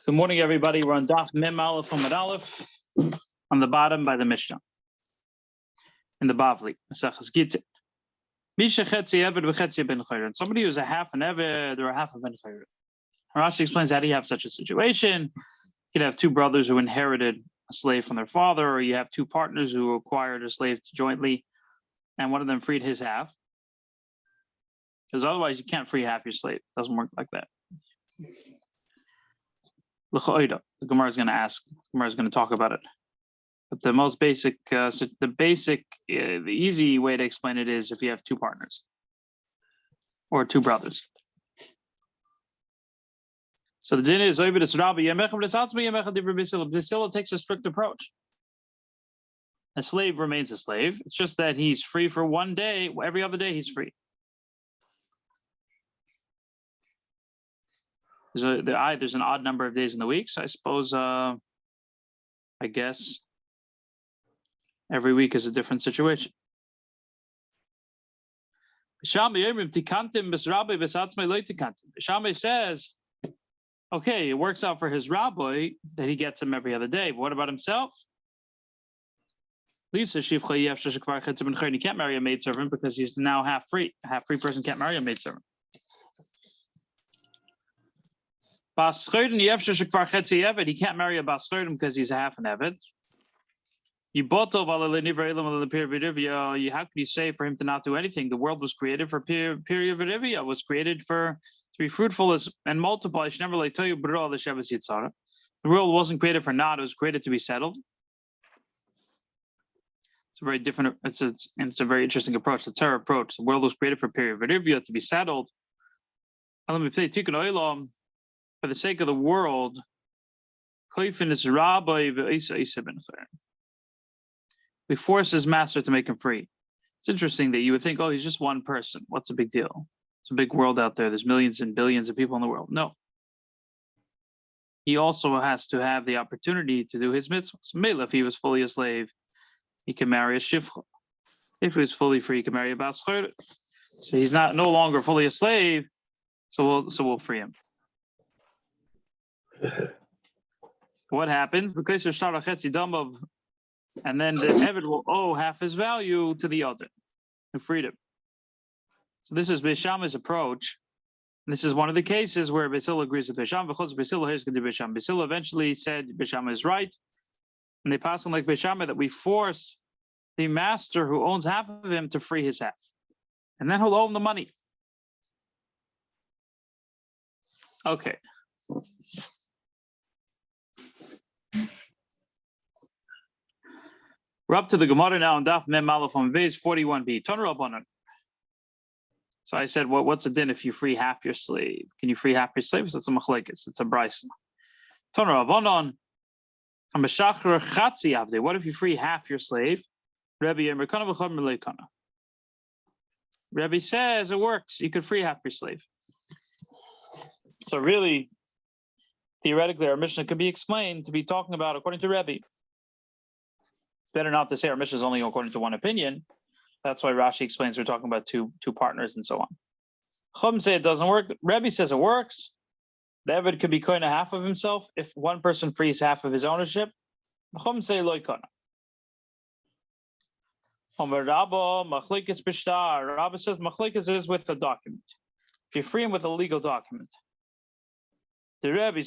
Good morning, everybody. We're on Daf Mem Aleph Amud Aleph, on the bottom by the Mishnah, in the Bavli, Maseches Gittin. Misha Chetzi Eved v'Chetzi Ben Chayrin. Somebody who's a half an Eved or a half a Ben Chayrin. Rashi explains how do you have such a situation? You could have two brothers who inherited a slave from their father, or you have two partners who acquired a slave jointly, and one of them freed his half. Because otherwise, you can't free half your slave. It doesn't work like that. The Gemara is going to ask. The Gemara is going to talk about it. But the most basic, the easy way to explain it is if you have two partners or two brothers. So the din is Basila takes a strict approach. A slave remains a slave. It's just that he's free for one day. Every other day he's free. There's an odd number of days in the week, so I suppose, I guess, every week is a different situation. Shammai says, okay, it works out for his rabbi that he gets him every other day, but what about himself? Lisa, he can't marry a maidservant because he's now half free. A half free person can't marry a maidservant. He can't marry a baschodim because he's a half an eved. How can you say for him to not do anything? The world was created for period was created to be fruitful and multiply. I should never like tell you, the world wasn't created for not; it was created to be settled. It's a very different. It's a very interesting approach. The Torah approach. The world was created for period to be settled. For the sake of the world, we force his master to make him free. It's interesting that you would think, oh, he's just one person. What's the big deal? It's a big world out there. There's millions and billions of people in the world. No. He also has to have the opportunity to do his mitzvahs. Mela, if he was fully a slave, he can marry a shifcha. If he was fully free, he can marry a baschodim. So he's no longer fully a slave, so we'll free him. What happens? Because you're starting chetzi damav, and then the eved will owe half his value to the other, the freedom. So this is Beis Shammai's approach. This is one of the cases where Basila agrees with Beis Shammai. Because Basila here's going to be Beis Shammai. Basila eventually said Beis Shammai is right, and they pass on like Beis Shammai that we force the master who owns half of him to free his half, and then he'll owe him the money. Okay. We're up to the Gemara now on Daf Mem Aleph on Bavli 41b. So I said, what's the din if you free half your slave? Can you free half your slaves? That's a machlekes. It's a brisa. What if you free half your slave? Rebbe says it works. You could free half your slave. So really, theoretically, our Mishnah could be explained to be talking about, according to Rebbe. It's better not to say our Mishnah is only according to one opinion. That's why Rashi explains we're talking about two partners and so on. Chum say it doesn't work. Rebbe says it works. The Eved could be koina half of himself if one person frees half of his ownership. Chum say loy koina. Rabba says machlekes is with a document. If you free him with a legal document. The Rebbe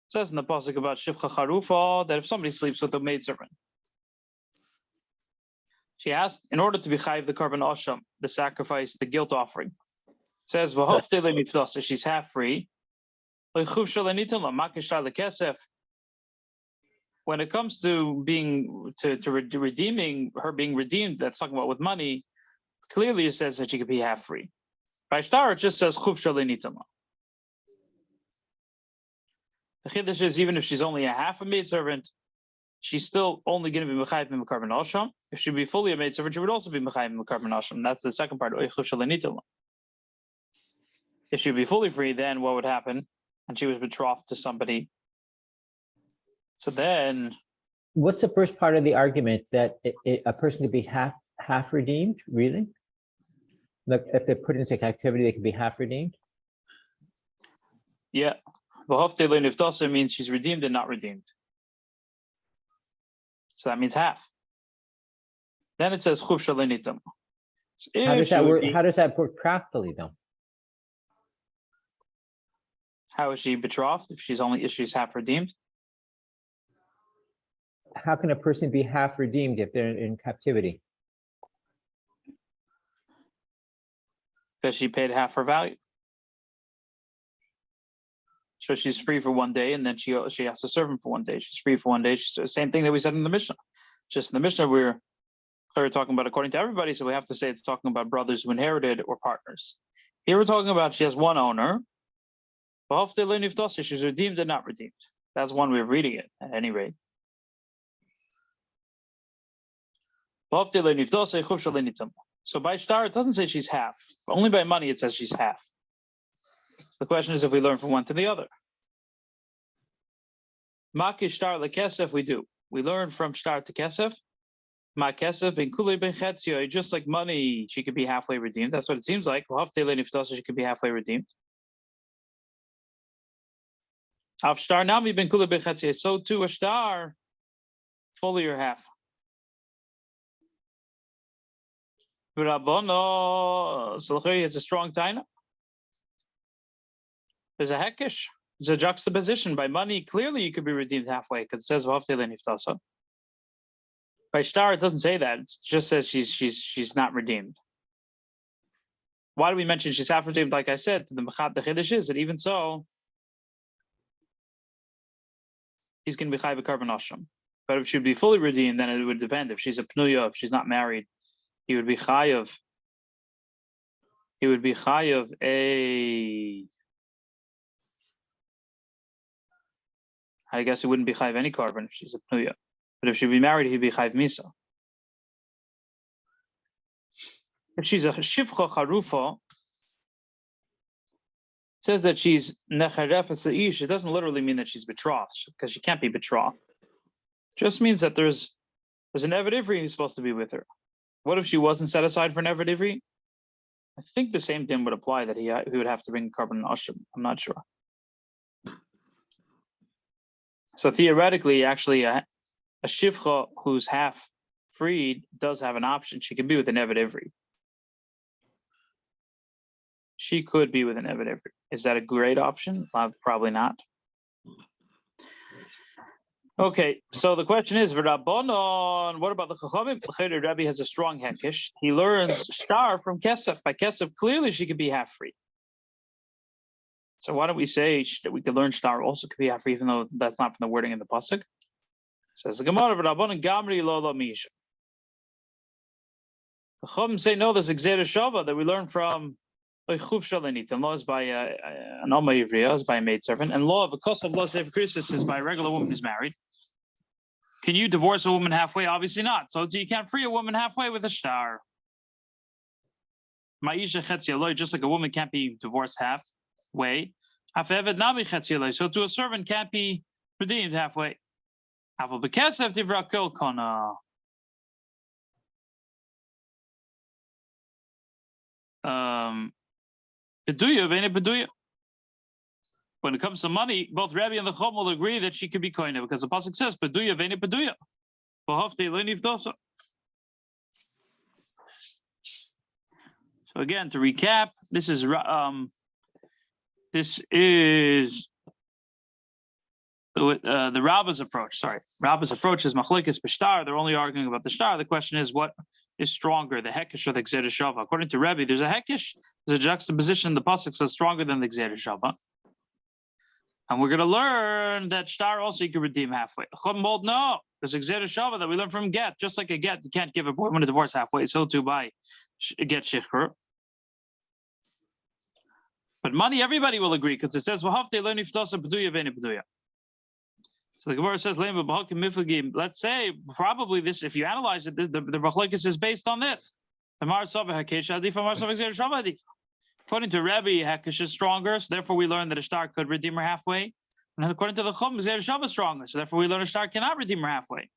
says in the pasuk about Shifcha Charufa that if somebody sleeps with a maidservant, she asked, in order to be chayiv the karban asham, the sacrifice, the guilt offering, it says she's half free. When it comes to redeeming her being redeemed, that's talking about with money. Clearly, it says that she could be half free. By Shtar, it just says chuf shalei. The chiddush is even if she's only a half a maidservant, she's still only going to be mechayiv in karban asham. If she'd be fully a maidservant, she would also be mechayiv in karban asham. That's the second part. If she'd be fully free, then what would happen? And she was betrothed to somebody. So then, what's the first part of the argument that a person could be half redeemed? Really? Like if they're put into captivity, they could be half redeemed? Yeah. V'hofte lo niftosa means she's redeemed and not redeemed. So that means half. Then it says chufsha lo nitam. How does that work? How does that work practically, though? How is she betrothed if she's half redeemed? How can a person be half redeemed if they're in captivity? Because she paid half her value. So she's free for one day, and then she has to serve him for one day. She's free for one day. Same thing that we said in the Mishnah. Just in the Mishnah, we're talking about according to everybody, so we have to say it's talking about brothers who inherited or partners. Here we're talking about she has one owner. She's redeemed and not redeemed. That's one way of reading it, at any rate. So by star, it doesn't say she's half. Only by money, it says she's half. So the question is if we learn from one to the other. Maki star lekesef, we do. We learn from star to kesef. Ma kesef ben kule ben chetzio. Just like money, she could be halfway redeemed. That's what it seems like. She could be halfway redeemed. Av star nami ben kule ben chetzio. So too a star, fully or half. So it's a strong taina. There's a hekish. There's a juxtaposition. By money, clearly you could be redeemed halfway because it says v'havtei niftasa. By star, it doesn't say that. It just says she's not redeemed. Why do we mention she's half redeemed? Like I said, the chiddush is that even so, he's going to be chai b'karban asham. But if she would be fully redeemed, then it would depend. If she's a pnuya, if she's not married, he would be chayav. He would be chayav a. I guess he wouldn't be chayav any carbon if she's a pnuya. But if she'd be married, he'd be chayav misa. If she's a shivcha charufa, it says that she's necharefet seish. It doesn't literally mean that she's betrothed, because she can't be betrothed. It just means that there's an Eved Ivri who's supposed to be with her. What if she wasn't set aside for an Eved Ivri? I think the same thing would apply, that he would have to bring carbon and ashram. I'm not sure. So theoretically, actually, a shivcha who's half freed does have an option. She can be with an Eved Ivri. She could be with an Eved Ivri. Is that a great option? Probably not. Okay, so the question is, V'Rabbanon, what about the Chachamim? The Rebbe has a strong hekish. He learns star from kesef. By kesef, clearly she could be half free. So why don't we say that we could learn star also could be half free, even though that's not from the wording in the pasuk? Says the Gemara, V'Rabbanon gamri lo misha. The Chachamim say no. There's a gzeira shava that we learn from chufsha lenitim. Law is by an Amivriya, is by a maidservant, and law of a kosav law sefer krisis is by a regular woman who's married. Can you divorce a woman halfway? Obviously not. So you can't free a woman halfway with a star. Ma'isha chetzialoi, just like a woman can't be divorced halfway. Hafevet nabi chetzialoi. So to a servant can't be redeemed halfway. Hafal bekesef divrakil kona. Beduya v'ene beduya. When it comes to money, both Rabbi and the Chum will agree that she could be koine, because the pasuk says beduya v'ene beduya. So again, to recap, this is the Rabba's approach. Sorry, Rabba's approach is machlokes b'shtar. They're only arguing about the star. The question is, what is stronger, the hekish or the gzeira shava? According to Rebbe, there's a hekish, there's a juxtaposition in the pasuk says stronger than the gzeira shava. And we're going to learn that star also you can redeem halfway. No, there's a gzeira shava that we learn from get. Just like a get, you can't give a woman a divorce halfway. So too by get shichur. But money, everybody will agree, because it says v'havtei lo niftasa b'duya v'ene b'duya. So the Gemara says, let's say probably this, if you analyze it, the machlokes is based on this. According to Rebbe, hekish is stronger, so therefore we learn that a star could redeem her halfway. And according to the Chum, gzeira shava is stronger, so therefore we learn a star cannot redeem her halfway.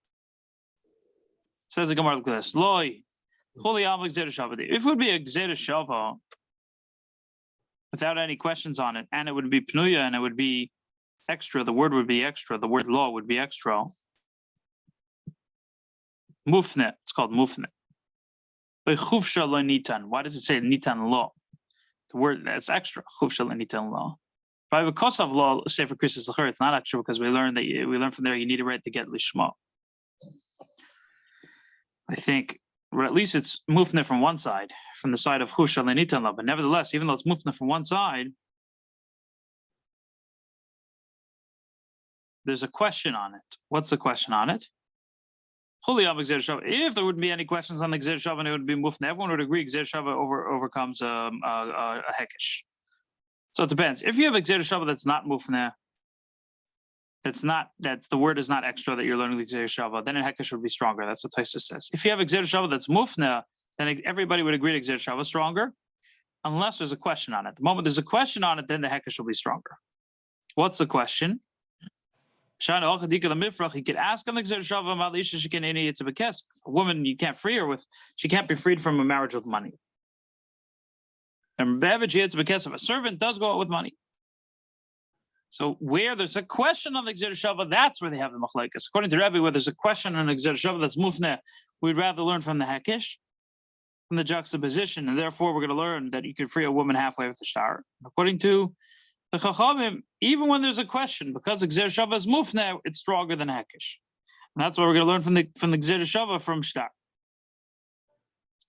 Says the Gemara like this: Loi, if it would be a gzeira shava, without any questions on it, and it would be pnuya, and it would be extra. The word would be extra. The word law would be extra. Mufne. It's called mufne. Why does it say nitan law? The word that's extra. Chufsha nitan law. By because of law, say for Christus l'chor, it's not extra because we learn from there you need to write to get lishma. I think, or at least it's mufne from one side, from the side of chufsha nitan law. But nevertheless, even though it's mufne from one side, there's a question on it. What's the question on it? If there wouldn't be any questions on the Gzer Shava, it would be mufne. Everyone would agree Gzer Shava overcomes a hekesh. So it depends. If you have a Gzer Shava that's not mufne, that's the word is not extra that you're learning the Gzer Shava, then a hekesh would be stronger. That's what Tosfos says. If you have a Gzer Shava that's mufne, then everybody would agree to Gzer Shava stronger, unless there's a question on it. The moment there's a question on it, then the hekesh will be stronger. What's the question? He could ask on the Gzer Shava, it's a bekes. A woman, you can't free her she can't be freed from a marriage with money. And it's a bekes of a servant does go out with money. So where there's a question on the Gzer Shava, that's where they have the machlekes. According to Rebbe, where there's a question on the Gzer Shava that's mufne, we'd rather learn from the hekesh, from the juxtaposition, and therefore we're going to learn that you can free a woman halfway with the shtar. According to the Chachamim, even when there's a question, because the Gzer Shava is mufne, it's stronger than hekesh. And that's what we're going to learn from the Gzer Shava from shtar,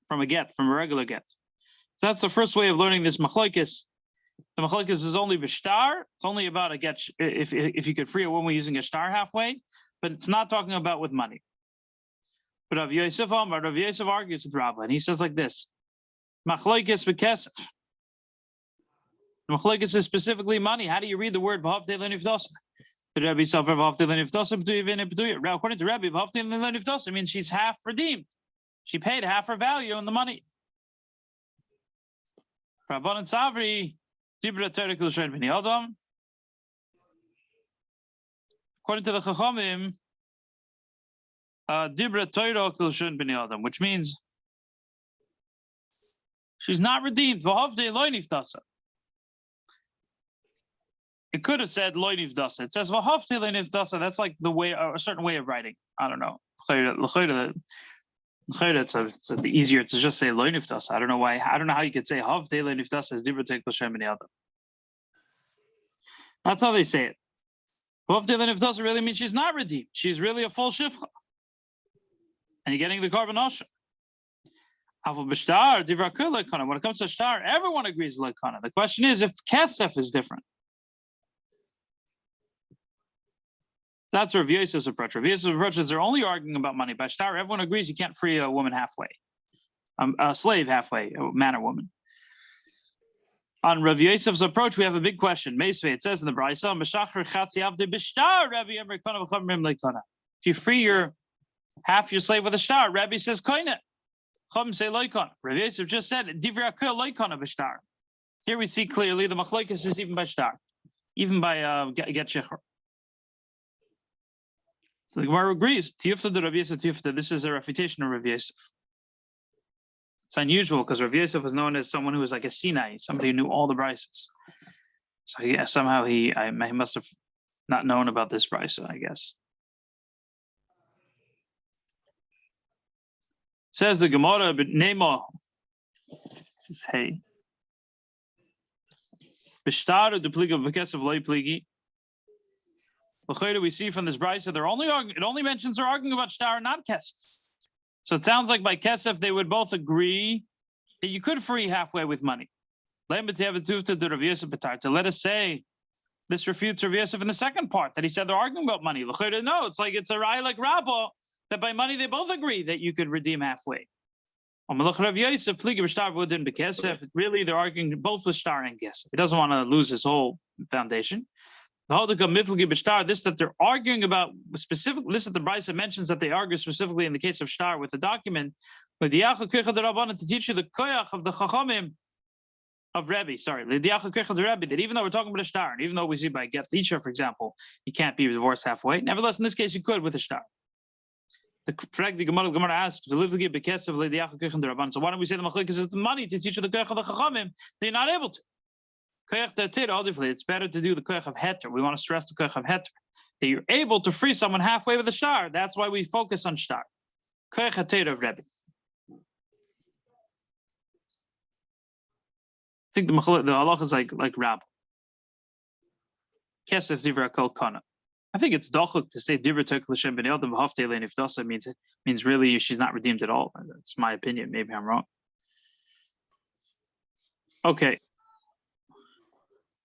from a get, from a regular get. So that's the first way of learning this machlokes. The machlokes is only b'shtar. It's only about a get if you could free a woman using a shtar halfway, but it's not talking about with money. But Rav Yosef argues with Rabba, and he says like this: machlokes v'kesef. Machlokes is specifically money. How do you read the word v'havdei lenifdasa? According to Rabbi, v'havdei lenifdasa means she's half redeemed. She paid half her value in the money. Rabbanan Savri, Dibra Torah kol shein b'nei adam. According to the Chachamim, Dibra Torah kol shein b'nei adam, which means she's not redeemed. V'havdei lo nifdasa. It could have said lo nifdasa. It says v'havdei lo nifdasa. That's like the way, a certain way of writing. I don't know. It's easier to just say lo nifdasa. I don't know why. I don't know how you could say havdei lo nifdasa as dibra Torah kol shein b'nei adam. That's how they say it. Havdei lo nifdasa really means she's not redeemed. She's really a full shifcha, and you're getting the carbon osha. When it comes to shtar, everyone agrees lekana. The question is if kesef is different. That's Rav Yosef's approach. Rav Yosef's approach is they're only arguing about money. By shtar, everyone agrees you can't free a woman halfway, a slave halfway, a man or woman. On Rav Yosef's approach, we have a big question. Meisvei, it says in the Brisa, if you free half your slave with a shtar, Rabbi says koine. Chum say loikon. Rav Yosef just said divrei akil loikon of a shtar. Here we see clearly the machlokes is even by shtar, even by get shecher. So the Gemara agrees. Tiyufta de Rav Yosef Tiyufta. This is a refutation of Rav Yosef. It's unusual because Rav Yosef was known as someone who was like a Sinai, somebody who knew all the brises. So yeah, somehow he must have not known about this brisa, I guess. Says the Gemara, but Nemo. Hey. Bishtar de pliga v'kesav loy pligi. We see from this brisa, it only mentions they're arguing about shtar, not kesef. So it sounds like by kesef they would both agree that you could free halfway with money. Let us say this refutes Rav Yosef in the second part that he said they're arguing about money. No, it's a raya like Rabba that by money they both agree that you could redeem halfway. Really, they're arguing both with shtar and kesef. He doesn't want to lose his whole foundation. This that they're arguing about specifically. This that the Brisa mentions that they argue specifically in the case of shtar with the document with the to teach you the koyach of the chachamim of Rebbe. Sorry, the Rebbe, that even though we're talking about a shtar, and even though we see by get teacher, for example, you can't be divorced halfway. Nevertheless, in this case, you could with a shtar. The Gemara asks to live to give bekes of the Rabban. So why don't we say the machlokes is the money to teach you the koyach of the chachamim? They're not able to. It's better to do the koyach of heter. We want to stress the koyach of heter, that you're able to free someone halfway with a shtar. That's why we focus on shtar. Koyach heter of Rebbe. I think the halacha is like Rabbi. Kesef divra kol kana. I think it's dochuk to say divra tek l'shem b'nei adam v'haftei le'nifdasa means really she's not redeemed at all. That's my opinion. Maybe I'm wrong. Okay.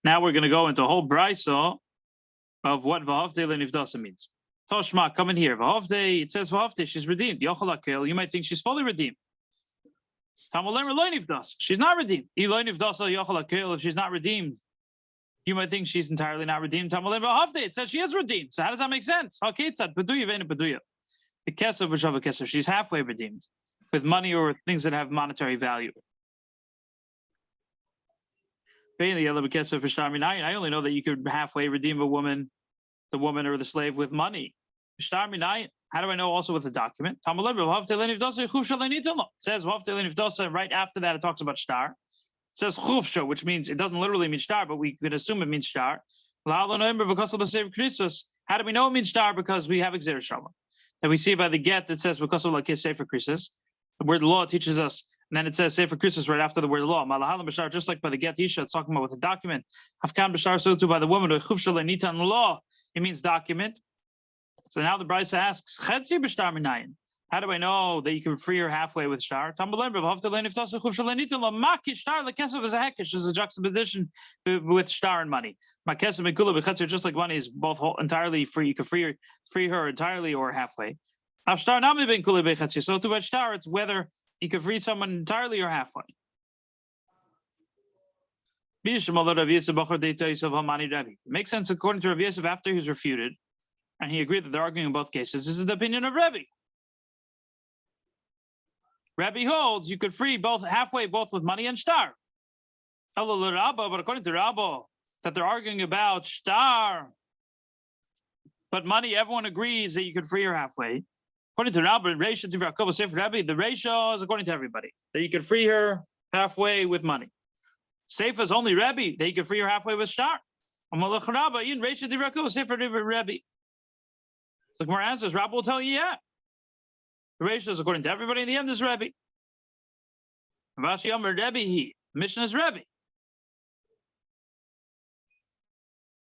Now we're going to go into a whole brisa of what v'haftei le'nifdasa means. Toshma, come in here. V'haftei, it says v'haftei, she's redeemed. Yochel hakel, you might think she's fully redeemed. She's not redeemed. If she's not redeemed, you might think she's entirely not redeemed. It says she is redeemed. So how does that make sense? The kesef, she's halfway redeemed with money or things that have monetary value. I only know that you could halfway redeem the woman or the slave with money. How do I know also with the document? It says right after that it talks about shtar. It says chufsha, which means it doesn't literally mean shtar, but we could assume it means shtar. Because of the Sefer Krisos. How do we know it means shtar? Because we have Yerushalmi. That we see by the get that says because of like Sefer Krisos. The word law teaches us, and then it says Sefer Krisos right after the word law. Just like by the get Isha, it's talking about with the document. Hafkan b'shtar, so too by the woman. Chufsha le'nitan law. It means document. So now the Brisa asks, how do I know that you can free her halfway with shtar? Is a juxtaposition with shtar and money. Just like money is both entirely free, you can free her entirely or halfway. So to by shtar, it's whether you can free someone entirely or halfway. It makes sense according to Rav Yosef after he was refuted. And he agreed that they're arguing in both cases. This is the opinion of Rebbe. Rebbe holds you could free both halfway, both with money and shtar. But according to Rabba, that they're arguing about shtar, but money, everyone agrees that you could free her halfway. According to Rabba, the ratio is according to everybody, that you could free her halfway with money. Sefer is only Rebbe, that you could free her halfway with shtar. So the Gemara answers, Rabbi will tell you, yeah. The ratio is according to everybody. In the end is Rebbe. Rashi Omer Rebbe he. Mishnah is Rebbe.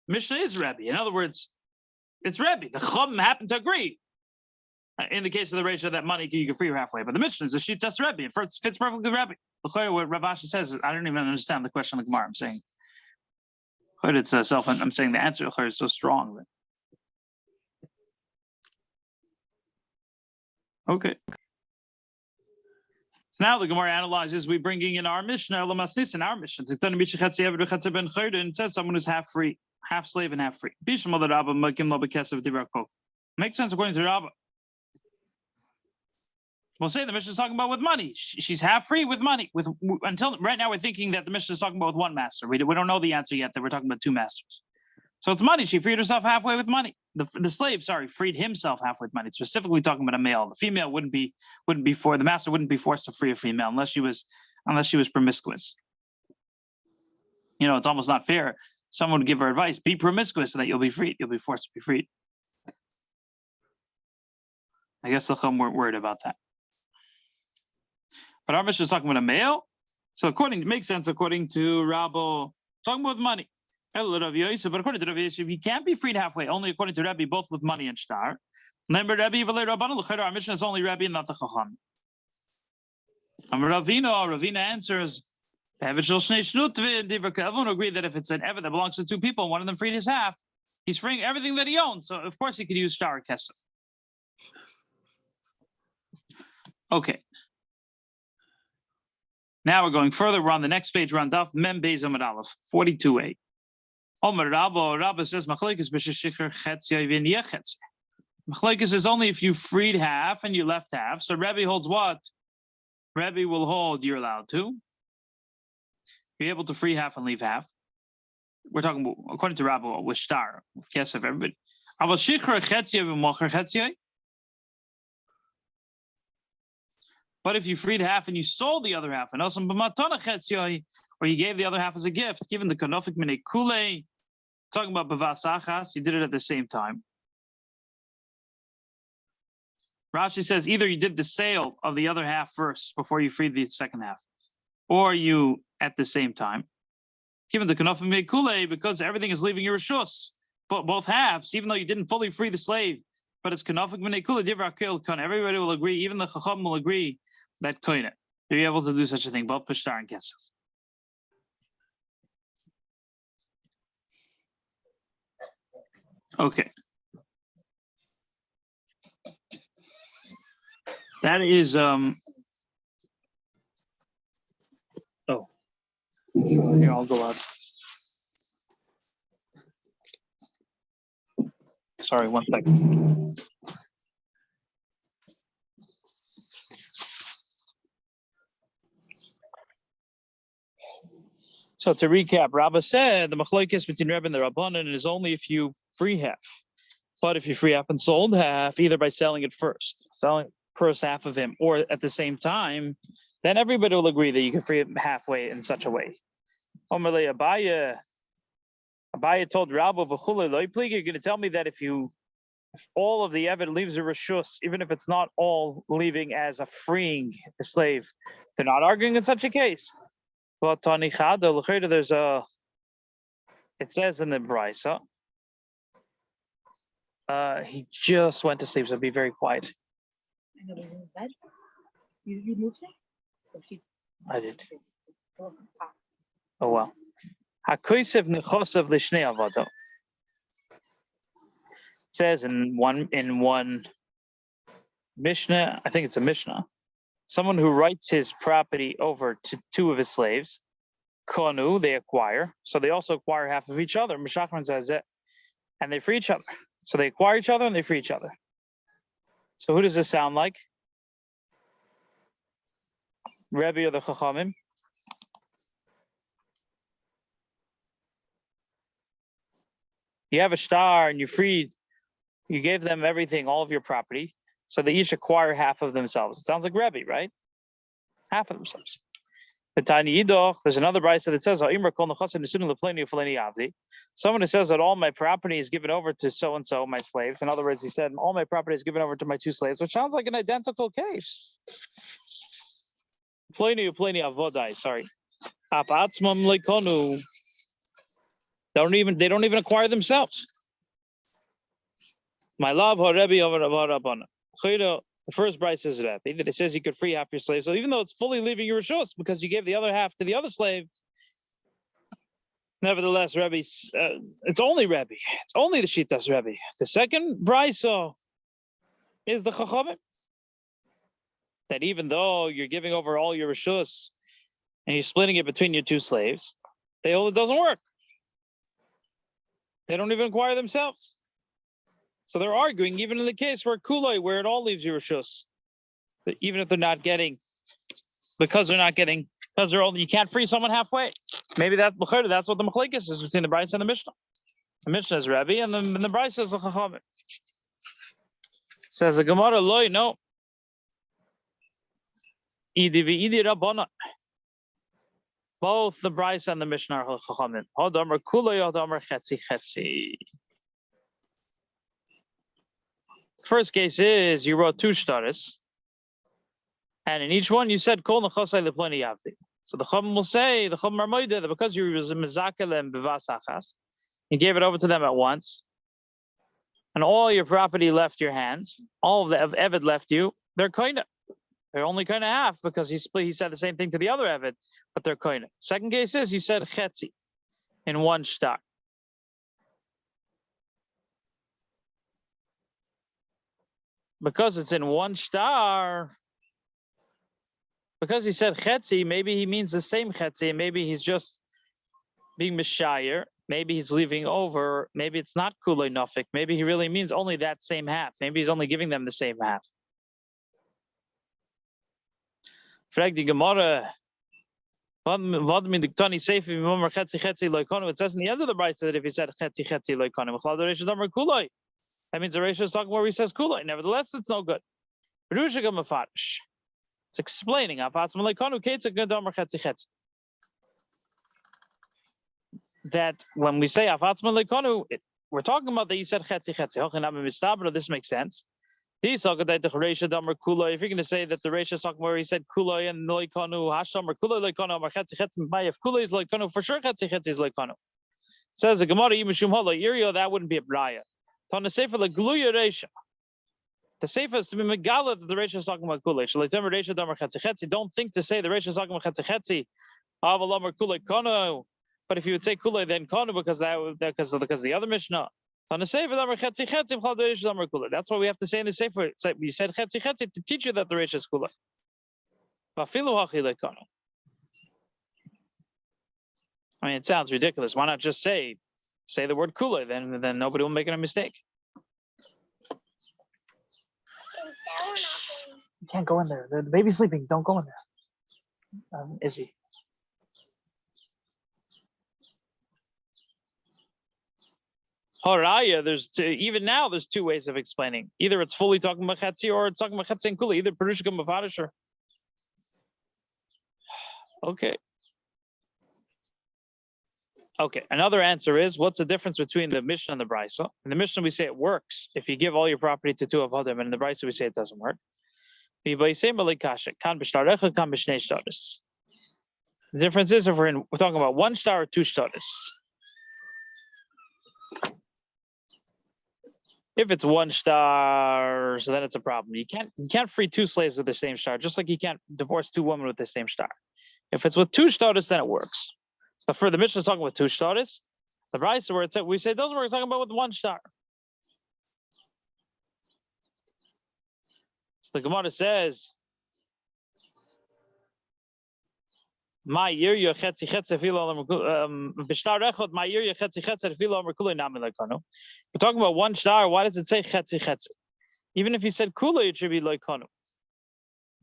Mishnah is Rebbe. In other words, it's Rebbe. The Chum happened to agree. In the case of the ratio, that money you can free her halfway. But the Mishnah is a sheet test Rebbe. It fits perfectly with Rebbe. What Rav Ashi says is, I don't even understand the question of the Gemara. I'm saying, it's I'm saying the answer is so strong. But, okay. So now the Gemara analyzes, we bringing in our Mishnah, in our Mishnah. It says someone who's half free, half slave and half free. Makes sense according to Rabbah. We'll say the Mishnah is talking about with money. She's half free with money. Until right now, we're thinking that the Mishnah is talking about with one master. We don't know the answer yet, that we're talking about two masters. So it's money. She freed herself halfway with money. The slave, freed himself halfway with money. It's specifically talking about a male. The female wouldn't be the master wouldn't be forced to free a female unless she was promiscuous. It's almost not fair. Someone would give her advice, be promiscuous so that you'll be freed. You'll be forced to be freed. I guess the Chum weren't worried about that. But our Mishnah is talking about a male. So it makes sense according to Rabbi, talking about money. But according to Rav Yosef, he can't be freed halfway, only according to Rebbe, both with money and shtar. Our Mishnah is only Rebbe and not the Chacham. Ravina answers, everyone agreed that if it's an Eved that belongs to two people, and one of them freed his half, he's freeing everything that he owns. So of course he could use shtar or kesef. Okay. Now we're going further. We're on the next page. We're on Daf Mem Beis Amud Aleph, 42a. Omer Rabba says Machlekes b'sheshikar chetzia v'niyeh chetzia. Machlekes is only if you freed half and you left half. So Rebbe holds what? Rebbe will hold you're allowed to be able to free half and leave half. We're talking about, according to Rabba, with shtar, with kesef, everybody. Aval shikar chetzia v'mocher chetzia. But if you freed half and you sold the other half, and also or you gave the other half as a gift, given the kanofik mine kule, talking about bavasachas, you did it at the same time. Rashi says either you did the sale of the other half first before you freed the second half, or you at the same time. Given the kanofik mine kule, because everything is leaving your rishus, but both halves, even though you didn't fully free the slave, but it's kanofik mine kule divra kel kan. Everybody will agree, even the chacham will agree that koine to be able to do such a thing, both pashtar and kesef. Okay. That is oh. Here, I'll go out. Sorry, 1 second. So to recap, Rabbah said the machlokes between Rebbe and the Rabbanan is only if you free half. But if you free half and sold half, either by selling it first, selling first half of him, or at the same time, then everybody will agree that you can free it halfway in such a way. Omerle Abaye told Rabba, you're going to tell me that if all of the Eved leaves a rishus, even if it's not all leaving as a freeing the slave, they're not arguing in such a case. Well, there's it says in the Brisa, he just went to sleep, so be very quiet. You moved it? I did. Oh well. Hakosev nechosev lishnei avado. It says in one Mishnah, I think it's a Mishnah, someone who writes his property over to two of his slaves, konu, they acquire, so they also acquire half of each other. Meshachman says it, and they free each other. So they acquire each other and they free each other. So who does this sound like? Rebbe or the Chachamim? You have a star and you gave them everything, all of your property, so they each acquire half of themselves. It sounds like Rebbe, right? Half of themselves. There's another brisa that says, someone who says that all my property is given over to so-and-so, my slaves. In other words, he said, all my property is given over to my two slaves, which sounds like an identical case. They don't even acquire themselves. My love, the first brisa is that it says you could free half your slave. So even though it's fully leaving your rishus because you gave the other half to the other slave, nevertheless, Rebbe, it's only Rebbe. It's only the Shitas Rebbe. The second brisa is the Chachamim. That even though you're giving over all your rishus and you're splitting it between your two slaves, it doesn't work. They don't even acquire themselves. So they're arguing, even in the case where kuloi, where it all leaves your rishus, even if they're not getting, because they're only, you can't free someone halfway. Maybe that's what the machlokes is between the Brisa and the Mishnah. The Mishnah is Rebbe, and the Brisa is the Chachamim. Says the Gemara, loy, no. Both the Brisa and the Mishnah are Chachamim. Hodamar kuloi, hodamar chetzi chetzi. First case is you wrote two shtaris, and in each one you said kol nechosai leploni yavdi. So the Chacham will say, the Chacham are that because you was mezakel and bevasachas, you gave it over to them at once, and all your property left your hands, all of the Eved left you, they're koine. They're only koine half because he said the same thing to the other Eved, but they're koine. Second case is you said chetzi in one shtar. Because it's in one star, because he said chetzi, maybe he means the same chetzi, maybe he's just being mishayer, maybe he's leaving over, maybe it's not kulei nafik, maybe he really means only that same half, maybe he's only giving them the same half. Frag die Gemara, it says in the end of the Brisa that if he said chetzi chetzi loikonim, that means the ratio is talking where he says kulai. Nevertheless, it's no good. Perusha Gamafarish. It's explaining that when we say we're talking about that you said chetzi chetzi. This makes sense. If you're going to say that the Reisha is talking where he said kuloi and loikanu hasham or kuloi loikanu or chetzi chetzi, if kuloi is loikanu, for sure chetzi chetzi is loikanu. Says the Gemara yimashum hala irio, that wouldn't be a braya. Tana sefer la gluya Reisha. The sefer is to be megala that the Reisha is talking about kuloi. Shalitem Reisha damar chetzi chetzi. Don't think to say the Reisha is talking about chetzi chetzi. Avalam or kuloi kanu. But if you would say kuloi then kanu because the other Mishnah. That's why we have to say in the sefer. We said chetzi chetzi to teach you that the Reisha is kuloi. I mean, it sounds ridiculous. Why not just say the word kuloi? Then nobody will make a mistake. You can't go in there. The baby's sleeping. Don't go in there. Izzy. Haraya, even now there's two ways of explaining. Either it's fully talking about chetzi or it's talking about chetzi and kuloi. Either perushka mafarish or okay. Okay, another answer is, what's the difference between the Mishnah and the Brisa? In the Mishnah, we say it works if you give all your property to two of them, and in the Brisa, we say it doesn't work. The difference is if we're talking about one star or two stars. If it's one star, so then it's a problem. You can't free two slaves with the same star, just like you can't divorce two women with the same star. If it's with two stars, then it works. So for the Mishnah is talking with two stars. The Brisa where it said we say it doesn't work, it's talking about with one star. So the Gemara says, "My Yerushalmi chetzi chetzi filo b'shtar echad. My Yerushalmi chetzi chetzi filo kulei nami leikanu." We're talking about one star. Why does it say chetzi chetzi? Even if you said kulei, it should be leikanu.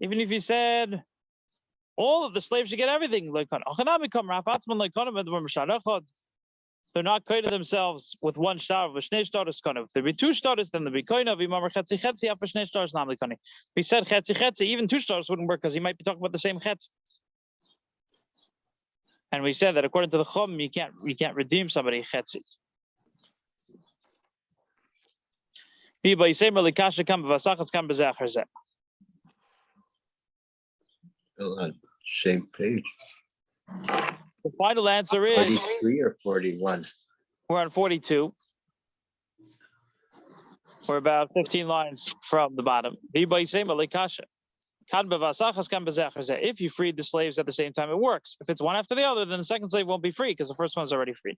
Even if you said all of the slaves should get everything. They're not kind of themselves with one star. If there be two stars, then there be kind of. If he said chetzi chetzi, even two stars wouldn't work because he might be talking about the same chetzi. And we said that according to the Chum, you can't redeem somebody chetzi. On same page. The final answer is 43 or 41. We're on 42. We're about 15 lines from the bottom. If you freed the slaves at the same time, it works. If it's one after the other, then the second slave won't be free because the first one's already freed.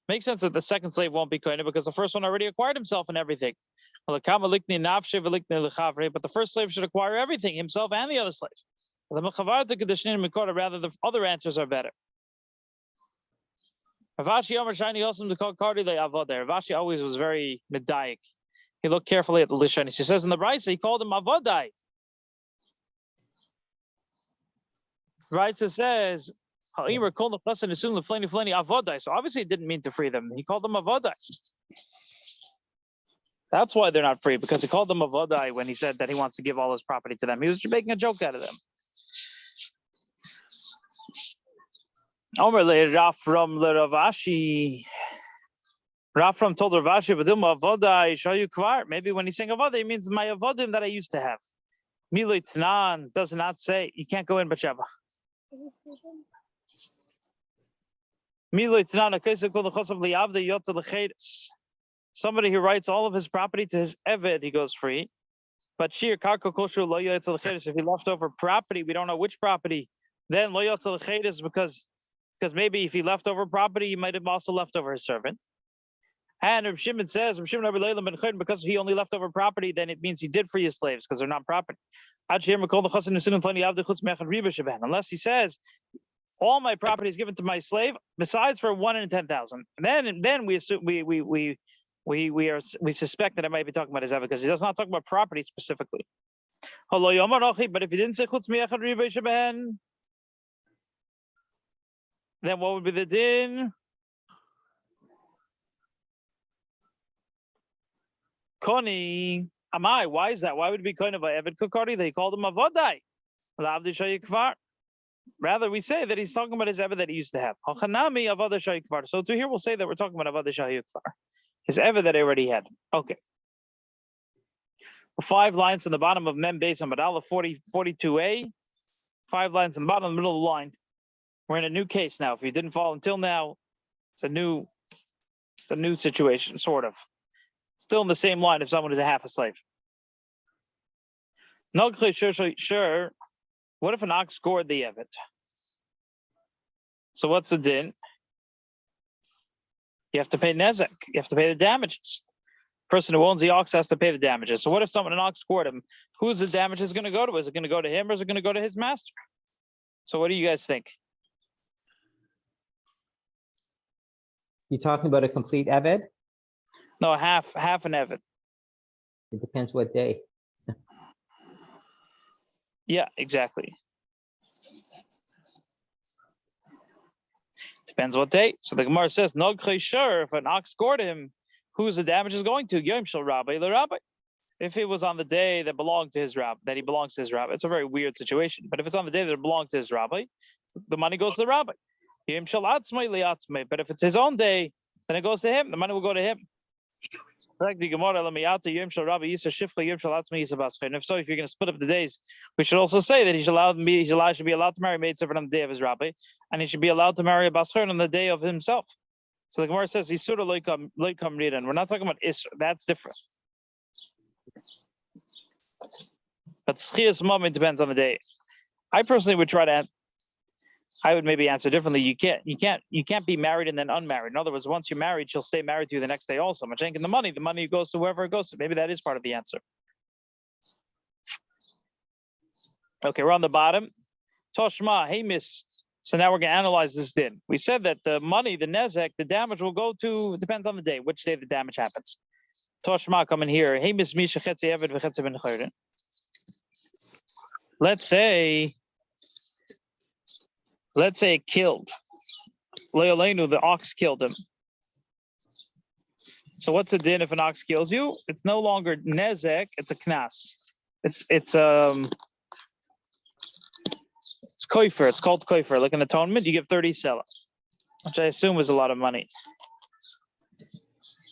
Makes sense that the second slave won't be koine because the first one already acquired himself and everything. But the first slave should acquire everything, himself and the other slaves. Rather, the other answers are better. Ravashi always was very medayik. He looked carefully at the Lishonis. He says in the Brisa, he called him avodai. Brisa says, so obviously it didn't mean to free them. He called them avodai. That's why they're not free, because he called them avodai when he said that he wants to give all his property to them. He was making a joke out of them. Rafram told Ravashi, maybe when he's saying avodai, he means my avodim that I used to have. Milei Tanan does not say, you can't go in B'Sheva. Somebody who writes all of his property to his eved, he goes free. But if he left over property, we don't know which property, then lo yotzal chedis, because maybe if he left over property, he might have also left over his servant. And Reb Shimon says, because he only left over property, then it means he did free his slaves because they're not property. Unless he says, all my property is given to my slave, besides for 1 in 10,000. And then we assume we suspect that I might be talking about his Eved because he does not talk about property specifically. But if he didn't say then what would be the din? Koni, Amai, why is that? Why would it be kind of a Eved Kukari? They called him Avodai. Rather, we say that he's talking about his Eved that he used to have. So to here we'll say that we're talking about Avodah Shayukvar. His Eved that he already had. Okay. 5 lines on the bottom of Mem Beis Amud Aleph 42a. 5 lines on the bottom, in the middle of the line. We're in a new case now. If you didn't follow until now, it's a new situation, sort of. Still in the same line if someone is a half a slave. Sure. What if an ox scored the Eved? So what's the din? You have to pay nezek. You have to pay the damages. Person who owns the ox has to pay the damages. So what if an ox scored him? Who's the damages going to go to? Is it going to go to him or is it going to go to his master? So what do you guys think? You talking about a complete Eved? No, half an Eved. It depends what day. Yeah, exactly. Depends what day. So the Gemara says, "No sure if an ox scored him, who's the damage is going to? Yom shel Rabbi le Rabbi. If it was on the day that belonged to his rabbi, that he belongs to his rabbi, it's a very weird situation. But if it's on the day that it belongs to his rabbi, the money goes to the rabbi. Yom shel Atzmai le Atzmai. But if it's his own day, then it goes to him. The money will go to him. Like the Gemara, and if so, if you're going to split up the days, we should also say that he should be allowed to marry maid servant on the day of his rabbi, and he should be allowed to marry a bascher on the day of himself. So the Gemara says he's sort of like ridan. We're not talking about isra. That's different. But schias moment depends on the day. I personally would I would maybe answer differently. You can't be married and then unmarried. In other words, once you're married, she'll stay married to you the next day also. Machenk and the money goes to whoever it goes to. Maybe that is part of the answer. Okay, we're on the bottom. Toshma, hey miss. So now we're going to analyze this din. We said that the money, the nezek, the damage will go to, depends on the day, which day the damage happens. Toshma, come in here. Hey miss Misha Chetzi Eved v'Chetzi ben Chayrin. Let's say it killed. Leolenu, the ox killed him. So what's the din if an ox kills you? It's no longer nezek, it's a knas. It's koifer. It's called koifer. Like an atonement, you give 30 sela, which I assume is a lot of money.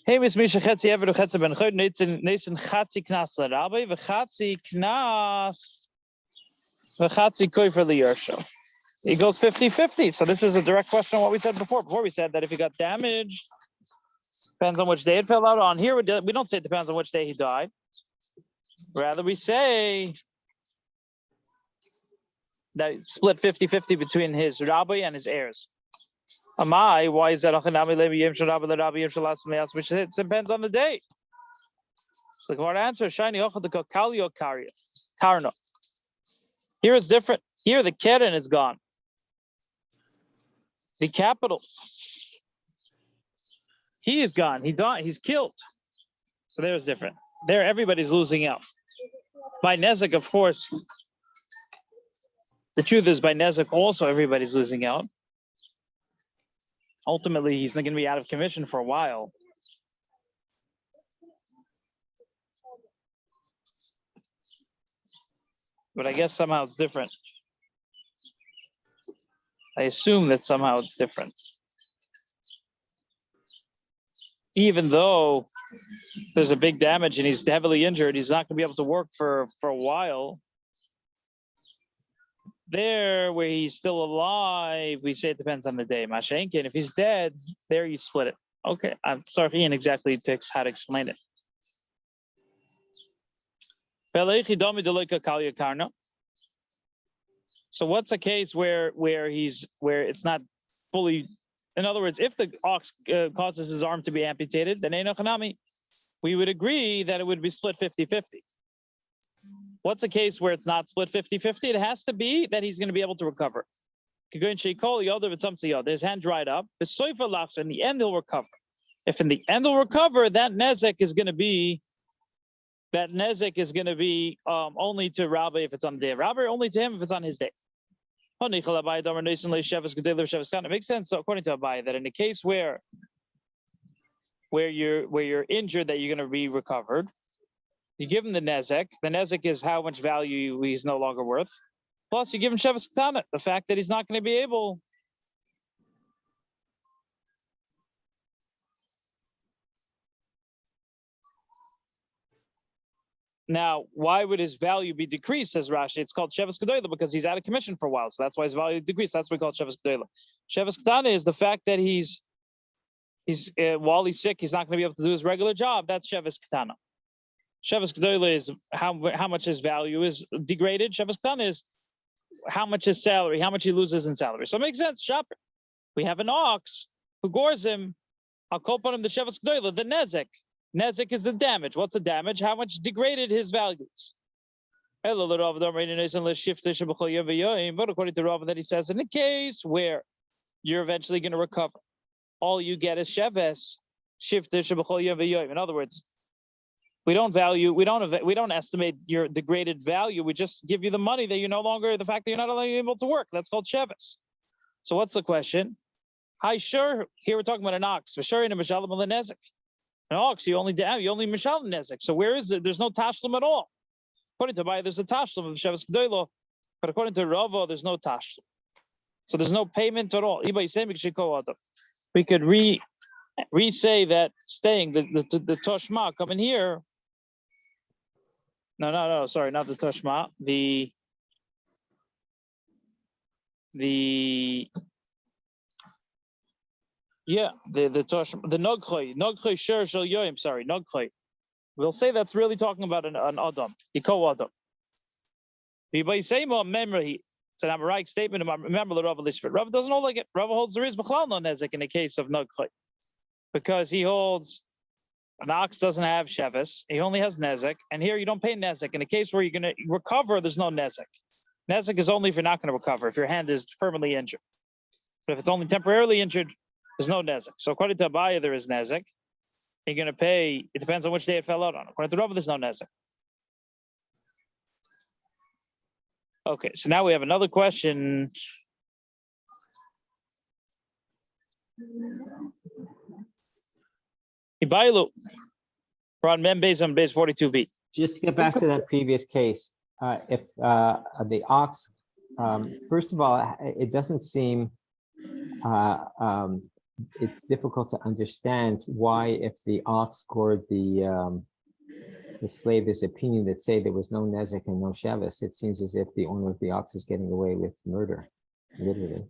Hey, Miss Misha Chetzi Eved v'Chetzi ben Chayrin neisen chatzi knas l'Rabbi v'chatzi knas v'chatzi koifer liyersho. He goes 50-50. So this is a direct question on what we said before. Before we said that if he got damaged, depends on which day it fell out on. Here we don't say it depends on which day he died. Rather we say that it split 50-50 between his rabbi and his heirs. Amai, why is that? Which it depends on the day. So the Gemara answer, shiny karno. Here it's different. Here the keren is gone. The capital. He is gone. He died. He's killed. So there's different. There, everybody's losing out. By nezek, of course. The truth is, by nezek, also everybody's losing out. Ultimately, he's not going to be out of commission for a while. But I guess somehow it's different. I assume that somehow it's different. Even though there's a big damage and he's heavily injured, he's not going to be able to work for a while. There, where he's still alive, we say it depends on the day. Mashenkin, if he's dead, there you split it. Okay, I'm sorry, Ian exactly how to explain it. So what's a case where it's not fully, in other words, if the ox causes his arm to be amputated, then we would agree that it would be split 50-50. What's a case where it's not split 50-50? It has to be that he's going to be able to recover. His hand dried up. In the end, he'll recover. If in the end he'll recover, that nezek is going to be only to Rabbi if it's on the day of Rabbi, only to him if it's on his day. It makes sense, so according to Ibaiyah, that in a case where you're injured, that you're going to be recovered, You give him the nezek. The nezek is how much value he's no longer worth. Plus, you give him Shevis Ketana, the fact that he's not going to be able. Now, why would his value be decreased, says Rashi? It's called Shevis Gedola because he's out of commission for a while. So that's why his value decreased. That's what we call Shevis Gedola. Shevis Ketana is the fact that he's while he's sick, he's not going to be able to do his regular job. That's Shevis Ketana. Shevis Gedola is how much his value is degraded. Shevis Ketana is how much his salary, how much he loses in salary. So it makes sense. Shopper. We have an ox who gores him. I'll call upon him the Shevis Gedola, the nezek. Nezek is the damage. What's the damage? How much degraded his values? But according to Rav, that he says, in the case where you're eventually going to recover, all you get is sheves. In other words, we don't estimate your degraded value. We just give you the money that you're no longer, the fact that you're not able to work. That's called sheves. So what's the question? Hi, sure. Here we're talking about an ox. An ox, you only mishal nezek. So where is it? There's no tashlum at all. According to Ibaiyah, there's a tashlum of Shevis Gedola, but according to Rava, there's no tashlum. So there's no payment at all. We could re-say that staying the toshma coming here. No, sorry, not the toshma. The nogchoy shir shel yoyim. Sorry, nogchoy. We'll say that's really talking about an adam, iko adam. It's an Amoraic statement. Remember the Rav Lishvit. Rav doesn't hold like it. Rav holds there is b'chlal no nezek in the case of nogchoy, because he holds an ox doesn't have shevis. He only has nezek, and here you don't pay nezek. In the case where you're going to recover, there's no nezek. Nezek is only if you're not going to recover, if your hand is permanently injured. But if it's only temporarily injured, there's no nezek. So according to Ibaiyah, there is nezek. You're going to pay. It depends on which day it fell out on. According to Rav, there's no nezek. Okay, so now we have another question. Ibaiyah, we're on Mem Beis on base 42b. Just to get back to that previous case, if the ox, first of all, it doesn't seem, it's difficult to understand why, if the ox gored the slave, there's opinion that say there was no nezek and no shevis. It seems as if the owner of the ox is getting away with murder, literally.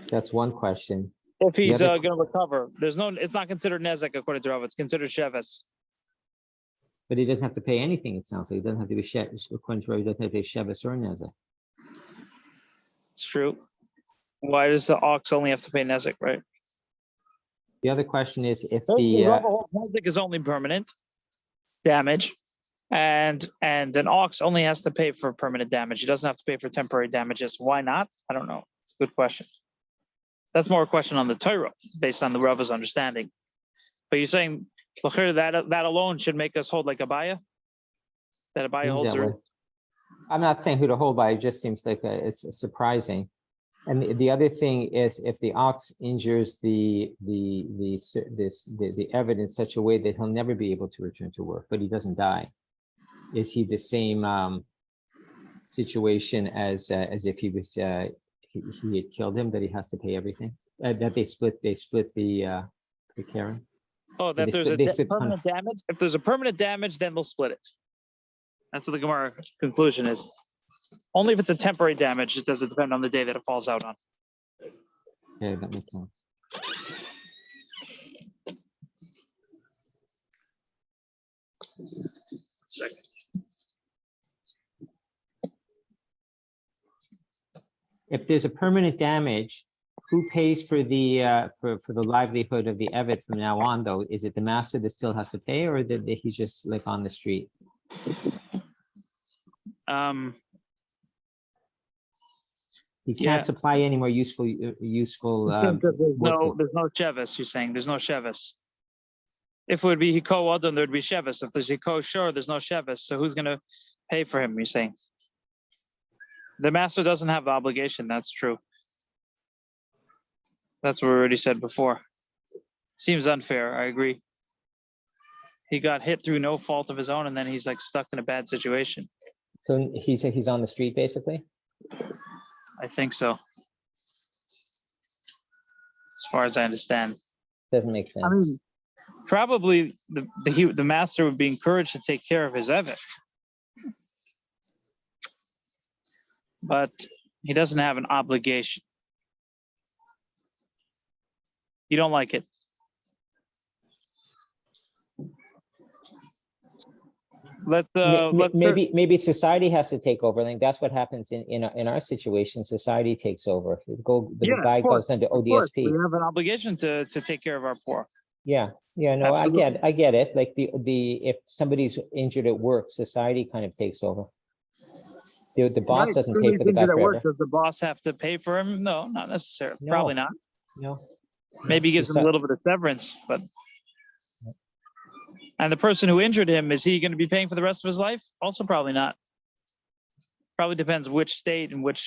That's one question. If he's going to recover, it's not considered nezek according to Rav. It's considered shevis. But he doesn't have to pay anything. It sounds like he doesn't have to be according to Rav. He doesn't have to pay shevis or nezek. It's true. Why does the ox only have to pay nezek, right? The other question is if nezek is only permanent damage, and an ox only has to pay for permanent damage. He doesn't have to pay for temporary damages. Why not? I don't know. It's a good question. That's more a question on the Torah, based on the Rava's understanding. But you're saying that alone should make us hold like Ibaiyah? That Ibaiyah holds her? I'm not saying who to hold by. It just seems like it's surprising. And the other thing is, if the ox injures the evidence such a way that he'll never be able to return to work, but he doesn't die, is he the same situation as if he was he had killed him, that he has to pay everything? That they split the Karen? Oh, that there's a permanent damage? If there's a permanent damage, then they'll split it. That's what the Gemara conclusion is. Only if it's a temporary damage, it doesn't depend on the day that it falls out on. Okay, that makes sense. Second. If there's a permanent damage, who pays for the livelihood of the Evet from now on, though? Is it the master that still has to pay, or that he's just like on the street? He can't supply any more useful. There's no shevis. You're saying there's no shevis. If it would be hiko adam, there'd be shevis. If there's hiko shor, there's no shevis. So who's going to pay for him? You're saying the master doesn't have the obligation. That's true. That's what we already said before. Seems unfair. I agree. he got hit through no fault of his own, and then he's like stuck in a bad situation. So he's on the street basically. I think so, as far as I understand. Doesn't make sense. I mean, probably the master would be encouraged to take care of his evet, but he doesn't have an obligation. You don't like it? Maybe society has to take over. I think that's what happens in our situation. Society takes over. The guy goes into ODSP. We have an obligation to take care of our poor. Yeah, no, Absolutely. I get it. Like if somebody's injured at work, society kind of takes over. The boss doesn't pay for the guy forever. Does the boss have to pay for him? No, not necessarily. No. Probably not. No. Maybe he gives him a little bit of severance, but. And the person who injured him, is he going to be paying for the rest of his life? Also, probably not. Probably depends which state and what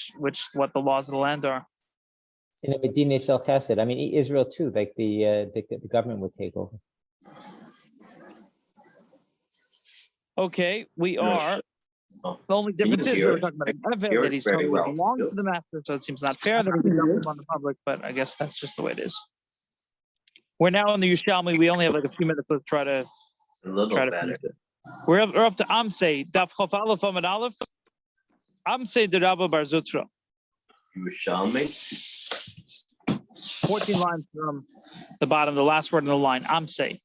the laws of the land are. In a Medina Sel Chesed, I mean Israel too. Like the government would take over. Okay, we are. The only difference is we're talking about an eved that he's totally belongs to the master, so it seems not fair that he can dump him on the public. But I guess that's just the way it is. We're now in the Yerushalmi. We only have like a few minutes to try to. A little better. We're up to Amsei, Daf Chof Aleph Amud Aleph. Amsei de Rabba Bar Zutra. Yerushalmi. 14 lines from the bottom, the last word in the line. Amsei.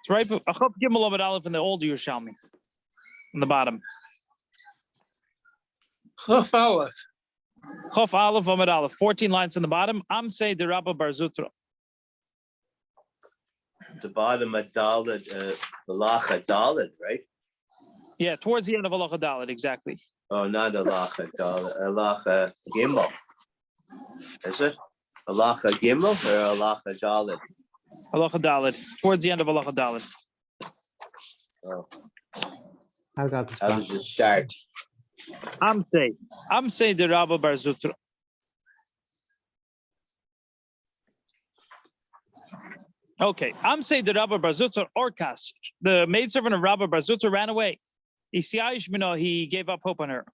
It's right. Achop Gimel Amud Aleph in the old Yerushalmi. On the bottom. Chof Aleph. Chof Aleph Amud Aleph. 14 lines in the bottom. Amsei de Rabba Bar Zutra. The bottom of Dalet, Halacha Dalet, right? Yeah, towards the end of Halacha Dalet, exactly. Oh, not Halacha Dalet, Halacha Gimel. Is it? Halacha Gimel or Halacha Dalet? Halacha Dalet, towards the end of Halacha Dalet. Oh. How does it start? Amsei de Rabba Bar Zutra. Okay, Amsei de Rabba Bar Zutra Orkas. The maidservant of Rabba Bar Zutra ran away. He gave up hope on her.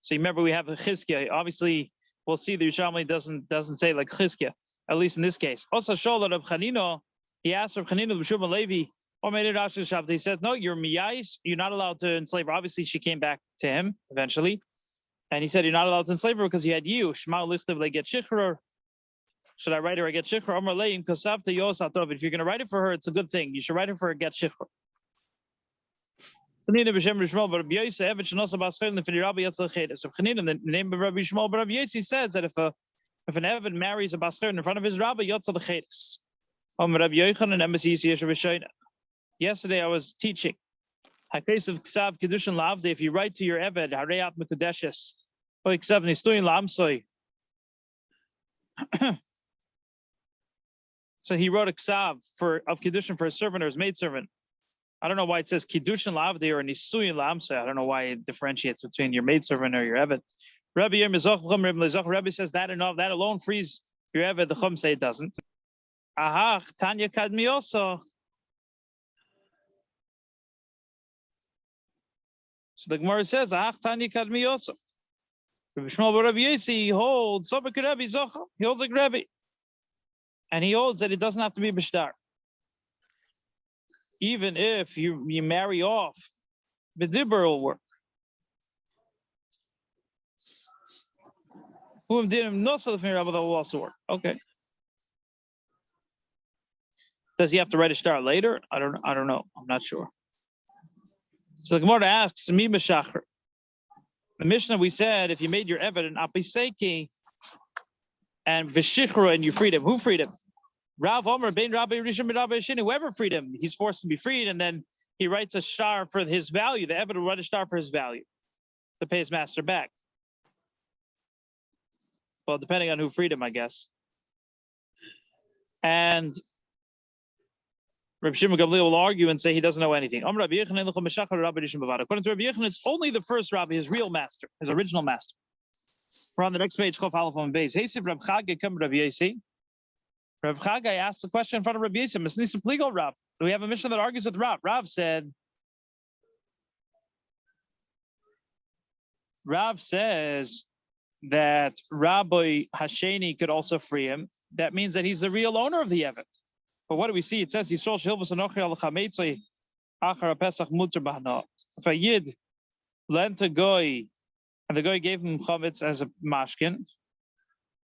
So you remember we have Chizkiah. Obviously, we'll see the Yerushalmi doesn't say like Chizkiah, at least in this case. Also, Shola Reb Chanino, he asked Reb Chanino the B'Shuvah Levi, or made it Rashi Shabbat. He said, no, you're miyais. You're not allowed to enslave her. Obviously, she came back to him eventually, and he said you're not allowed to enslave her because he had you. Shema lichtav le get shichrer. Should I write her a get shikra? Amar leim kasavta yosatov. If you're going to write it for her, it's a good thing. You should write it for a get shikra. So Chanina, the name of Rabbi Yishmael, but Rabbi Yossi says that if an Evid marries a Basar in front of his Rabbi, Yotza the Chedis. Yesterday I was teaching. If you write to your Evid, Hareyat Mekudeshes, or Ksav Nistuin Lamsoy. So he wrote a ksav of kiddushin for his servant or his maidservant. I don't know why it says kiddushin la'avdi or nisuyin la'amsei. I don't know why it differentiates between your maidservant or your eved. Rabbi says that enough. That alone frees your eved. The chum say it doesn't. Ahach Tanya kadmi also. So the Gemara says Ahach Tanya kadmi also. Rabbi Shmuel bar Rabbi Yossi holds Sobek Rabbi Zocha. He holds like Rabbi. And he holds that it doesn't have to be b'shtar. Even if you marry off, b'dibur will work. Whom did him no salaf that will also work. Okay. Does he have to write a star later? I don't know. I'm not sure. So the Gemara asks, Mi b'shachar. The Mishnah we said, if you made your eved an apiseki, and Vishichra, and you freed him. Who freed him? Rav Omer, Ben Rabbi Rishon, Rabbi Shini, whoever freed him, he's forced to be freed, and then he writes a star for his value. The Evid will write a star for his value to pay his master back. Well, depending on who freed him, I guess. And Rabbi Shimon Gamliel will argue and say he doesn't know anything. According to Rabbi Yechon, it's only the first Rabbi, his real master, his original master. We're on the next page. Chof Aleph on base. Hey, Rab Chag, come Rabbi Yossi. Rav Chagai asked the question in front of Rabbi Yisrael. Misnisa Pligal Rav. Do we have a mission that argues with Rav? Rav says that Rabbi Hasheni could also free him. That means that he's the real owner of the Evet. But what do we see? It says Yisrael Shilvus Anochi Al Chametzei Achar Pesach Mutter Bahna. If a Yid lent a goy and the goy gave him chametz as a mashkin,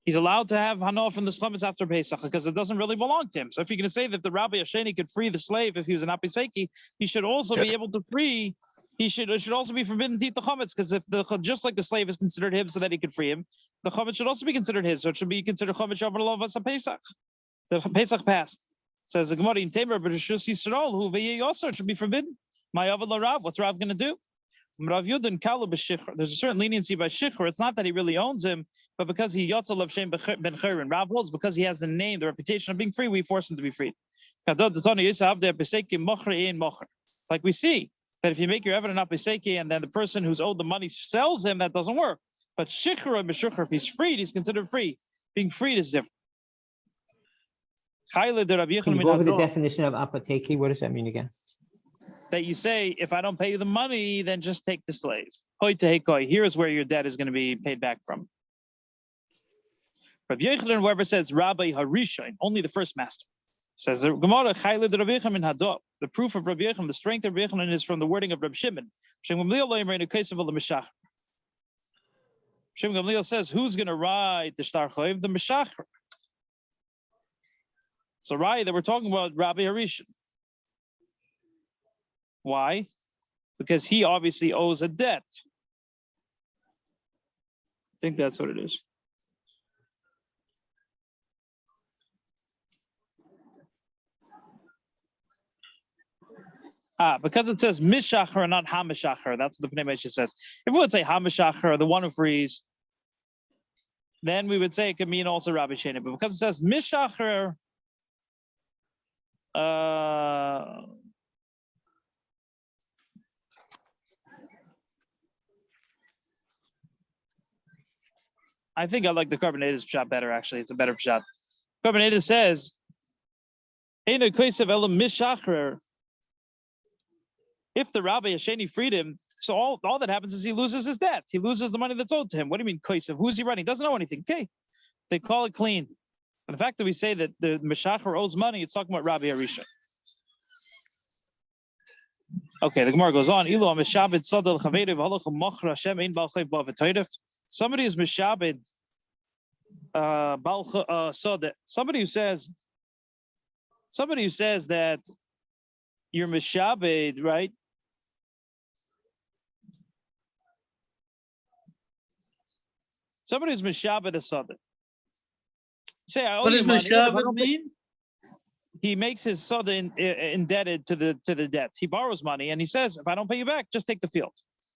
he's allowed to have hana from the chametz after Pesach because it doesn't really belong to him. So if you're going to say that the Rabbi Hasheni could free the slave if he was an apiseki, he should also be able to free. He should also be forbidden to eat the chametz because if just like the slave is considered him so that he could free him, the chametz should also be considered his. So it should be considered chametz over lovas a Pesach. The Pesach passed. Says the Gemara in Tamer, but it's just Yisrael who also should be forbidden. My Avad Rav, what's Rav going to do? Rav Yudin Kalu b'Shichr. There's a certain leniency by Shichr. It's not that he really owns him, but because he Yotzal of Shem ben Chayrin. Rav holds because he has the name, the reputation of being free, we force him to be freed. Like we see that if you make your evidence not Peseki and then the person who's owed the money sells him, that doesn't work. But Shichr and B'Shichr, if he's freed, he's considered free. Being freed is different. Can you go over the definition of apoteki? What does that mean again? That you say, if I don't pay you the money, then just take the slave. Here is where your debt is going to be paid back from. Rabbi Yochanan, whoever says Rabbi Harishain, only the first master, says the Gemara, the proof of Rabbi Yochanan, the strength of Rabbi Yochanan is from the wording of Rabbi Shimon. Shimon Gamliel says, who's going to ride the Shtar Chayiv? The Meshach. So right, that we're talking about Rabbi Harishan. Why? Because he obviously owes a debt. I think that's what it is. Because it says Mishachar, not Hamishachar. That's what the Pnei Moshe says. If we would say Hamishachar, the one who frees, then we would say it could mean also Rabbi Sheni. But because it says Mishachar, I think I like the carbonated shot better, actually. It's a better shot. Carbonated says, if the Rabbi Hasheni freed him, so all that happens is he loses his debt. He loses the money that's owed to him. What do you mean, koisev? Who's he writing? He doesn't know anything. Okay. They call it clean. And the fact that we say that the Meshacher owes money, it's talking about Rabbi Harisha. Okay, the Gemara goes on. Somebody is Meshabed somebody who says that you're Meshabed, right? Somebody who's Meshabed a Sodet. Say, I owe what you does money. Meshabed mean? He makes his Sodet indebted to the debts. He borrows money and he says, if I don't pay you back, just take the field.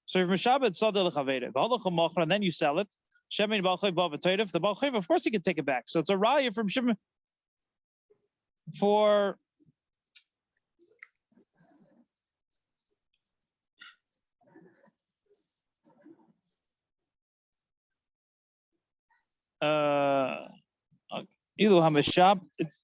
So if Meshabed Sodet l'chaverev, and then you sell it, Shemin Balchayv Bavatoidev, the Balchayv, of course he can take it back. So it's a raya from Shimon for Ilu Hameshab. It's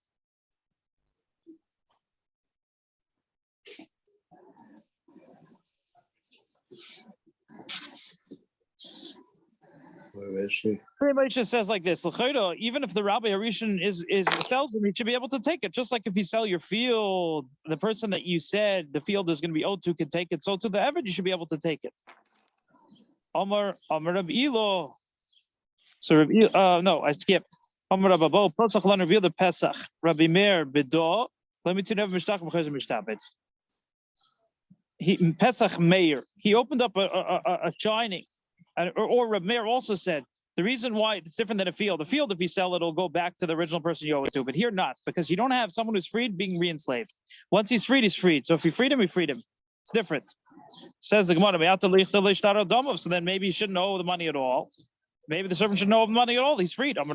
Where is she? pretty much just says like this: even if the Rabbi Harishan is sells him, he should be able to take it. Just like if you sell your field, the person that you said the field is going to be owed to can take it. So to the Eved, you should be able to take it. Amar Rabbi Ilo. So no, I skipped. Amar Rabbi Bo Pesach Lan Rabbi the Pesach Rabbi Meir Bedo. Let me see never mishtach b'chayz mishtabed. He Pesach Meir. He opened up a shining. Or Reb Meir also said, the reason why it's different than a field. A field, if you sell it, it'll go back to the original person you owe it to. But here not, because you don't have someone who's freed being re-enslaved. Once he's freed, he's freed. So if you freed him, you freed him. It's different. Says the Gemara, so then maybe he shouldn't owe the money at all. Maybe the servant shouldn't owe the money at all. He's freed. It's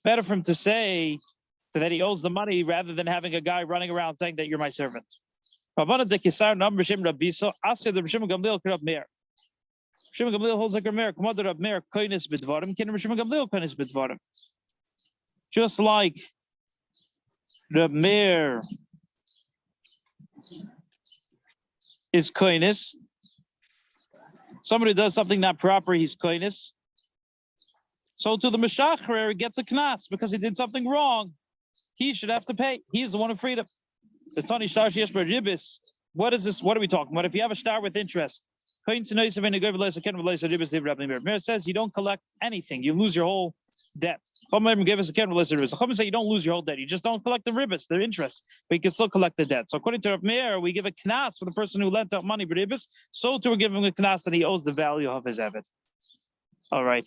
better for him to say that he owes the money rather than having a guy running around saying that you're my servant. Shimon Shimon Gamliel holds like Rav Meir. Rav Meir koines b'dvarim. Can Shimon Gamliel koines b'dvarim? Just like Rav Meir is koines. Somebody does something not proper, he's koines. So to the Meshacher, he gets a knas because he did something wrong. He should have to pay. He's the one who freed him. The Tani Shtar Sheyesh Ribis. What is this? What are we talking about? If you have a star with interest, Meir says you don't collect anything. You lose your whole debt. Give us a say you don't lose your whole debt. You just don't collect the ribis, the interest, but you can still collect the debt. So according to Rav Meir, we give a knas for the person who lent out money for ribis. So too, we're giving him a knas that he owes the value of his evet. All right.